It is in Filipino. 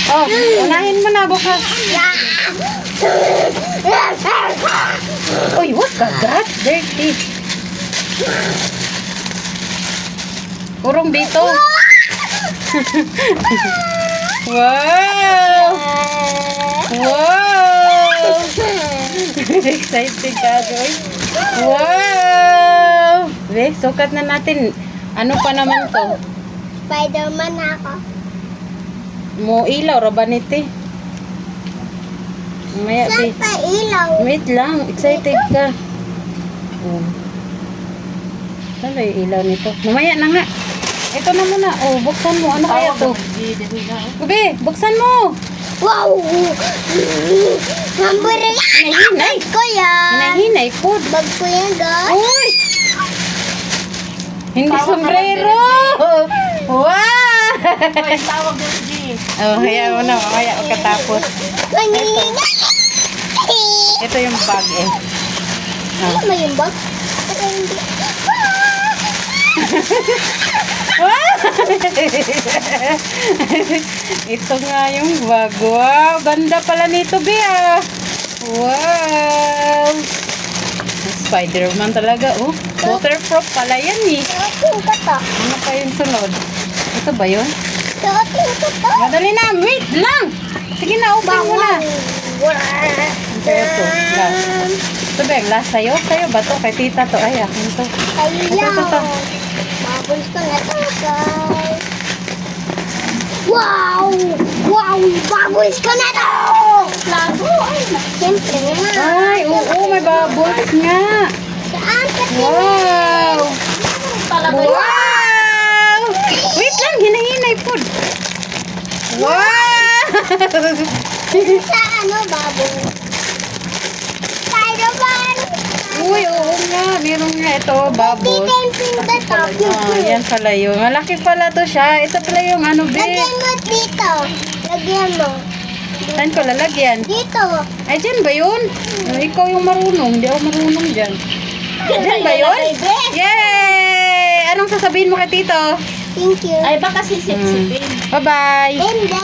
Oh, unahin mo na bukas. Uy, wag kagat. Dirty. Kurong dito. Wow! Wow! Excited ka, Joy? Wow! Sukat na natin. Ano pa naman to? Spider-Man ako. Mo ilaw, rabanite. Maya, Saan pa ilaw? wait lang. Excited ka. Oh. Saan yung ilaw nito? Mamaya na nga. Ito na muna. Oh, buksan mo. Ano kaya to? Gabi, buksan mo. Wow! Nambari! Hinahinay. Ko yan! Hinahinay po. Bag ko yan, guys. Uy! Hindi sombrero! Wow! Tawag yung G. Oh, hayaan mo na. Mamaya pagkatapos. Kanina! Ito yung bag eh. Ano ba yung bag? Pero hindi. Ito nga yung bag. Wow, ganda pala nito, Bea. Wow. Spider-Man talaga, oh. Waterproof pala yan eh. Suotin ko to. Ano pa yung sunod? Ito ba yun? Suotin ko to. Madali na, wait lang. Sige na, open mo na. Kaya ito, last. Ito ba yung last sa'yo? Sa'yo ba to? Kay tita to. Ay, akin to. Ayaw. Ito. Bubbles ko na to, guys. Wow! Wow! Bubbles ko na to! Lago! Ay, siyempre nga. Ay, oo, may bubbles nga. Saan ka Wow! talaga? Wow! Wait lang, hinahinay po. Wow! Sa ano, bubbles? Spider-Man! Uy, oo nga. Meron nga ito, bubbles. Titempin the top. Ah, yan pala yun. Malaki pala to siya. Ito pala yung ano, Lagyan be. mo dito. Lagyan mo. Saan ko lalagyan? Dito. Ay, dyan ba yun? Ikaw yung marunong. Hindi ako marunong dyan. Dyan ba yun? Yay! Anong sasabihin mo kay Tito? Thank you. Ay, baka sisip-sipin. Bye-bye! Hindi.